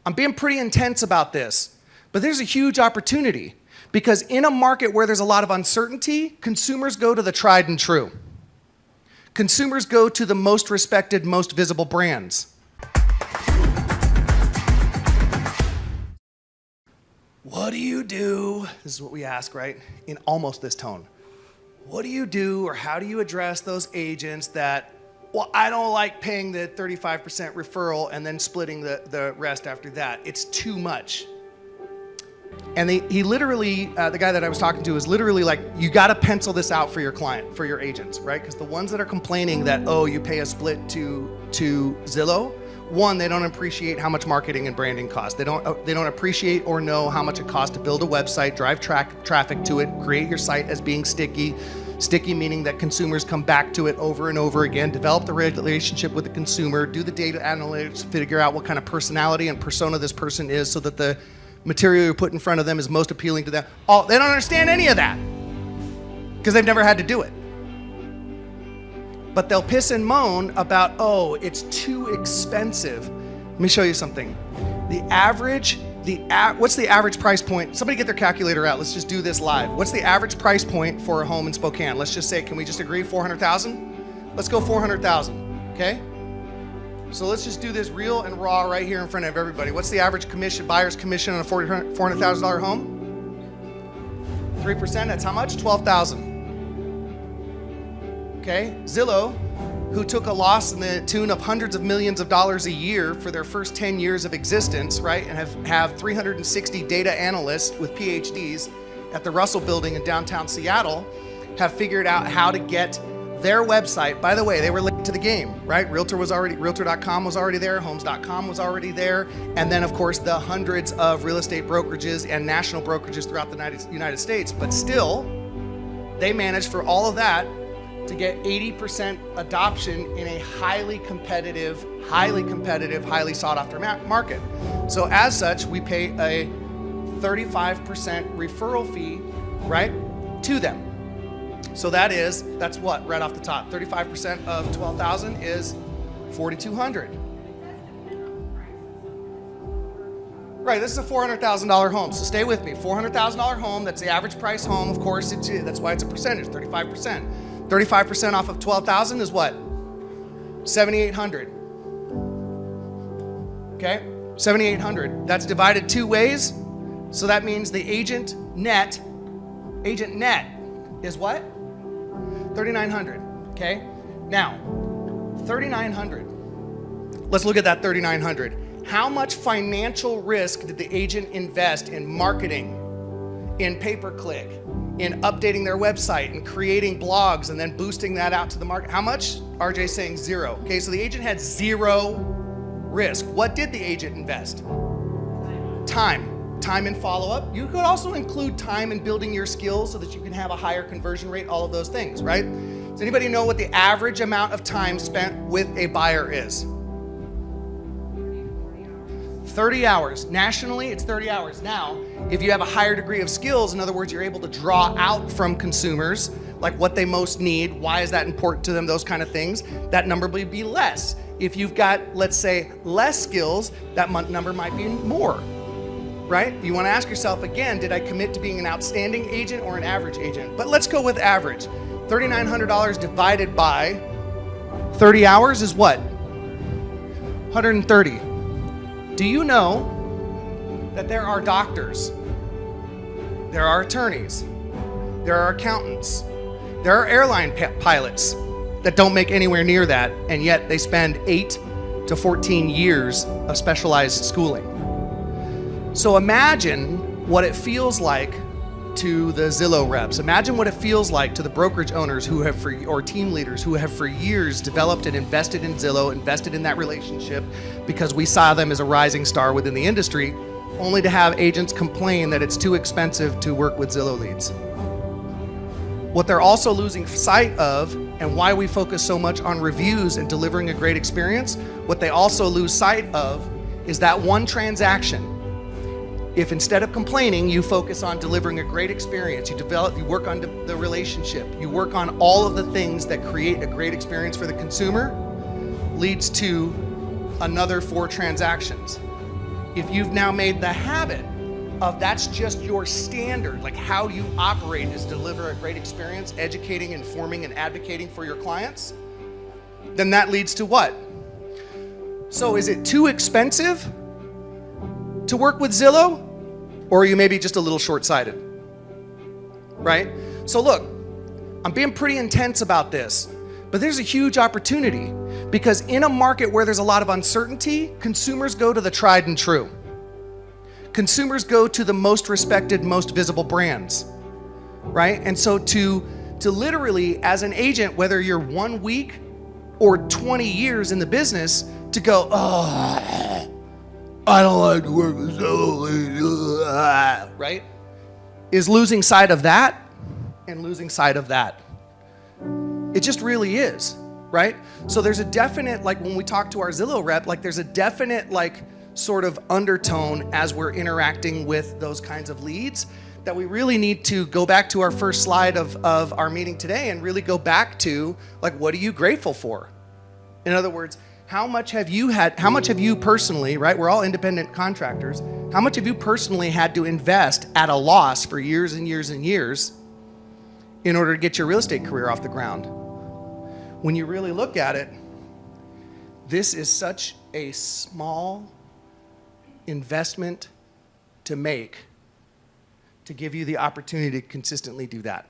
I'm being pretty intense about this, but there's a huge opportunity because in a market where there's a lot of uncertainty, consumers go to the tried and true. Consumers go to the most respected, most visible brands. What do you do? This is what we ask, right? In almost this tone. What do you do or how do you address those agents that, well, I don't like paying the 35% referral and then splitting the rest after that. It's too much. And he literally, the guy that I was talking to is literally like, you got to pencil this out for your client, for your agents, right? Because the ones that are complaining that, oh, you pay a split to Zillow, one, they don't appreciate how much marketing and branding costs. They don't appreciate or know how much it costs to build a website, drive traffic to it, create your site as being sticky. Sticky meaning that consumers come back to it over and over again, develop the relationship with the consumer, do the data analytics, figure out what kind of personality and persona this person is so that the material you put in front of them is most appealing to them. They don't understand any of that because they've never had to do it. But they'll piss and moan about, oh, it's too expensive. Let me show you something. What's the average price point? Somebody get their calculator out. Let's just do this live. What's the average price point for a home in Spokane? Let's just say, can we just agree 400,000? Let's go 400,000, okay? So let's just do this real and raw right here in front of everybody. What's the average buyer's commission on a $400,000 home? 3%, that's how much? 12,000. Okay, Zillow, who took a loss in the tune of hundreds of millions of dollars a year for their first 10 years of existence, right? And have 360 data analysts with PhDs at the Russell Building in downtown Seattle, have figured out how to get their website. By the way, they were late to the game, right? Realtor.com was already there, Homes.com was already there, and then of course the hundreds of real estate brokerages and national brokerages throughout the United States. But still, they managed for all of that to get 80% adoption in a highly competitive, highly sought after market. So as such, we pay a 35% referral fee, right, to them. So that's what, right off the top, 35% of 12,000 is 4,200. Right, this is a $400,000 home, so stay with me. $400,000 home, that's the average price home, of course, that's why it's a percentage, 35%. 35% off of 12,000 is what? 7,800. Okay, 7,800. That's divided two ways. So that means the agent net is what? 3,900. Okay. Now, 3,900. Let's look at that 3,900. How much financial risk did the agent invest in marketing, in pay-per-click, in updating their website and creating blogs and then boosting that out to the market? How much? RJ's saying zero. Okay, so the agent had zero risk. What did the agent invest? Time in follow-up. You could also include time in building your skills so that you can have a higher conversion rate, all of those things, right? Does anybody know what the average amount of time spent with a buyer is? 30 hours. Nationally, it's 30 hours. Now, if you have a higher degree of skills, in other words, you're able to draw out from consumers, like what they most need, why is that important to them, those kind of things, that number will be less. If you've got, let's say, less skills, that number might be more, right? You want to ask yourself again, did I commit to being an outstanding agent or an average agent? But let's go with average. $3,900 divided by 30 hours is what? 130. Do you know that there are doctors, there are attorneys, there are accountants, there are airline pilots that don't make anywhere near that, and yet they spend 8 to 14 years of specialized schooling. So imagine what it feels like to the Zillow reps. Imagine what it feels like to the brokerage owners or team leaders who have for years developed and invested in Zillow, invested in that relationship because we saw them as a rising star within the industry, only to have agents complain that it's too expensive to work with Zillow leads. What they're also losing sight of, and why we focus so much on reviews and delivering a great experience, what they also lose sight of is that one transaction. If instead of complaining, you focus on delivering a great experience, you work on the relationship, you work on all of the things that create a great experience for the consumer, leads to another 4 transactions. if you've now made the habit of that's just your standard, like how you operate is deliver a great experience, educating, informing, and advocating for your clients, then that leads to what? So is it too expensive to work with Zillow? Or are you maybe just a little short-sighted? Right? So look, I'm being pretty intense about this, but there's a huge opportunity because in a market where there's a lot of uncertainty, consumers go to the tried and true. Consumers go to the most respected, most visible brands, right? And so to literally, as an agent, whether you're 1 week or 20 years in the business, to go, oh, I don't like to work with Zillow, right? Is losing sight of that and losing sight of that. It just really is, right? So there's a definite, like when we talk to our Zillow rep, like there's a definite like sort of undertone as we're interacting with those kinds of leads that we really need to go back to our first slide of our meeting today and really go back to like, what are you grateful for? In other words, how much have you personally, right? We're all independent contractors. How much have you personally had to invest at a loss for years and years and years in order to get your real estate career off the ground? When you really look at it, this is such a small investment to make to give you the opportunity to consistently do that.